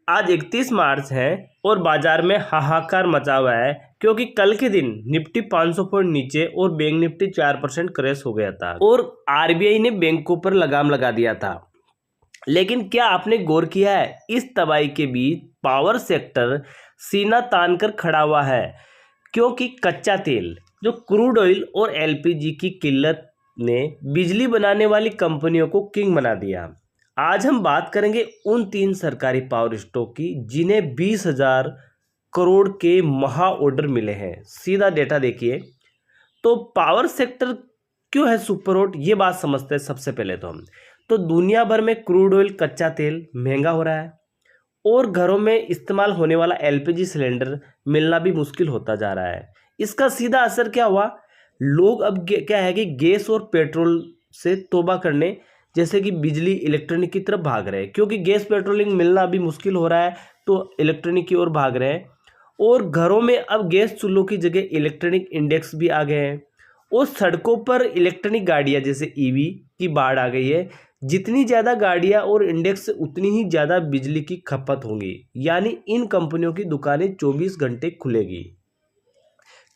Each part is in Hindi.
आज 31 मार्च है और बाजार में हाहाकार मचा हुआ है क्योंकि कल के दिन निफ्टी 500 पॉइंट नीचे और बैंक निफ्टी 4% क्रैश हो गया था और आरबीआई ने बैंकों पर लगाम लगा दिया था। लेकिन क्या आपने गौर किया है, इस तबाही के बीच पावर सेक्टर सीना तान कर खड़ा हुआ है क्योंकि कच्चा तेल जो क्रूड ऑयल और एलपीजी की किल्लत ने बिजली बनाने वाली कंपनियों को किंग बना दिया। आज हम बात करेंगे उन 3 सरकारी पावर स्टॉक की जिन्हें 20,000 करोड़ के महा ऑर्डर मिले हैं। सीधा डेटा देखिए तो पावर सेक्टर क्यों है सुपर हॉट, ये बात समझते हैं। सबसे पहले तो दुनिया भर में क्रूड ऑयल कच्चा तेल महंगा हो रहा है और घरों में इस्तेमाल होने वाला एलपीजी सिलेंडर मिलना भी मुश्किल होता जा रहा है। इसका सीधा असर क्या हुआ, लोग अब क्या है कि गैस और पेट्रोल से तौबा करने जैसे कि बिजली इलेक्ट्रॉनिक की तरफ भाग रहे हैं क्योंकि गैस पेट्रोलिंग मिलना अभी मुश्किल हो रहा है तो इलेक्ट्रॉनिक की ओर भाग रहे हैं। और घरों में अब गैस चूल्हों की जगह इलेक्ट्रॉनिक इंडेक्स भी आ गए हैं और सड़कों पर इलेक्ट्रॉनिक गाड़ियां जैसे ईवी की बाढ़ आ गई है। जितनी ज़्यादा गाड़ियां और इंडेक्स उतनी ही ज़्यादा बिजली की खपत होगी, यानी इन कंपनियों की दुकानें 24 घंटे खुलेगी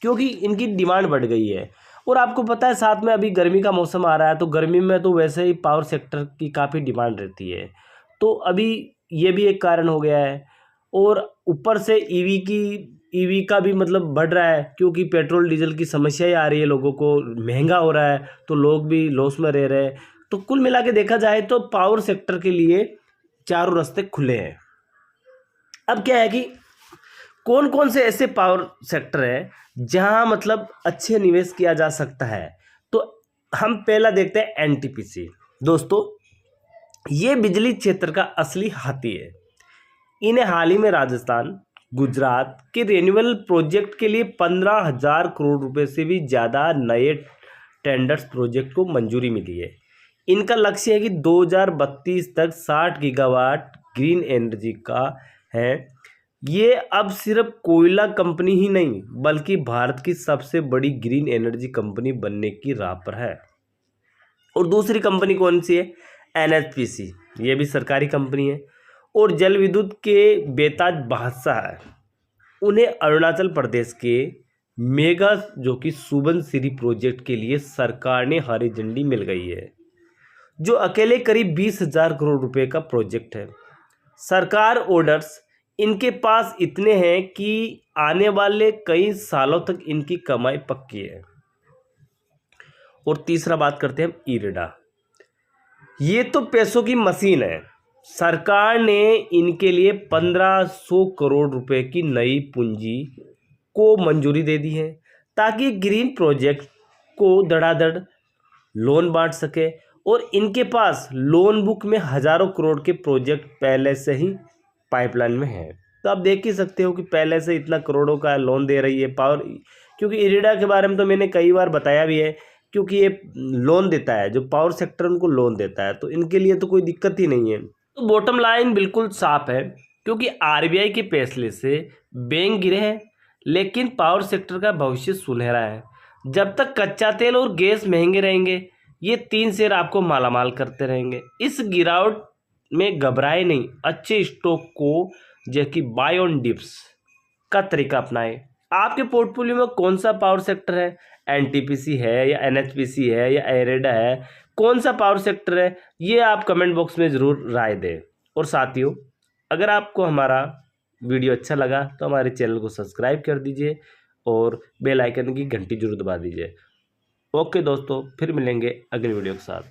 क्योंकि इनकी डिमांड बढ़ गई है। और आपको पता है साथ में अभी गर्मी का मौसम आ रहा है तो गर्मी में तो वैसे ही पावर सेक्टर की काफ़ी डिमांड रहती है, तो अभी ये भी एक कारण हो गया है। और ऊपर से ईवी का भी मतलब बढ़ रहा है क्योंकि पेट्रोल डीजल की समस्याएं आ रही है, लोगों को महंगा हो रहा है तो लोग भी लॉस में रह रहे हैं। तो कुल मिला के देखा जाए तो पावर सेक्टर के लिए चारों रास्ते खुले हैं। अब क्या है कि कौन कौन से ऐसे पावर सेक्टर है जहां मतलब अच्छे निवेश किया जा सकता है, तो हम पहला देखते हैं एनटीपीसी। दोस्तों ये बिजली क्षेत्र का असली हाथी है। इन्हें हाल ही में राजस्थान गुजरात के रिन्यूएबल प्रोजेक्ट के लिए 15,000 करोड़ रुपए से भी ज़्यादा नए टेंडर्स प्रोजेक्ट को मंजूरी मिली है। इनका लक्ष्य है कि 2032 तक 60 गीगावाट ग्रीन एनर्जी का है। ये अब सिर्फ कोयला कंपनी ही नहीं बल्कि भारत की सबसे बड़ी ग्रीन एनर्जी कंपनी बनने की राह पर है। और दूसरी कंपनी कौन सी है, एनएचपीसी, ये भी सरकारी कंपनी है और जल विद्युत के बेताज बादशाह है। उन्हें अरुणाचल प्रदेश के मेगा जो कि सुबनसिरी प्रोजेक्ट के लिए सरकार ने हरी झंडी मिल गई है, जो अकेले करीब 20,000 करोड़ रुपए का प्रोजेक्ट है। सरकार ऑर्डर्स इनके पास इतने हैं कि आने वाले कई सालों तक इनकी कमाई पक्की है। और तीसरा बात करते हैं हम इरेडा। ये तो पैसों की मशीन है। सरकार ने इनके लिए 1500 करोड़ रुपए की नई पूंजी को मंजूरी दे दी है ताकि ग्रीन प्रोजेक्ट को धड़ाधड़ लोन बांट सके। और इनके पास लोन बुक में हजारों करोड़ के प्रोजेक्ट पहले से ही पाइपलाइन में है। तो आप देख ही सकते हो कि पहले से इतना करोड़ों का लोन दे रही है पावर, क्योंकि इरेडा के बारे में तो मैंने कई बार बताया भी है क्योंकि ये लोन देता है, जो पावर सेक्टर उनको लोन देता है, तो इनके लिए तो कोई दिक्कत ही नहीं है। तो बॉटम लाइन बिल्कुल साफ है क्योंकि आरबीआई के फैसले से बैंक गिरे हैं लेकिन पावर सेक्टर का भविष्य सुनहरा है। जब तक कच्चा तेल और गैस महंगे रहेंगे ये 3 शेयर आपको मालामाल करते रहेंगे। इस गिरावट में घबराए नहीं, अच्छे स्टॉक को जो कि बाय ऑन डिप्स का तरीका अपनाएं। आपके पोर्टफोलियो में कौन सा पावर सेक्टर है, एनटीपीसी है या एनएचपीसी है या इरेडा है, कौन सा पावर सेक्टर है, ये आप कमेंट बॉक्स में ज़रूर राय दें। और साथियों अगर आपको हमारा वीडियो अच्छा लगा तो हमारे चैनल को सब्सक्राइब कर दीजिए और बेल आइकन की घंटी जरूर दबा दीजिए। ओके दोस्तों, फिर मिलेंगे अगले वीडियो के साथ।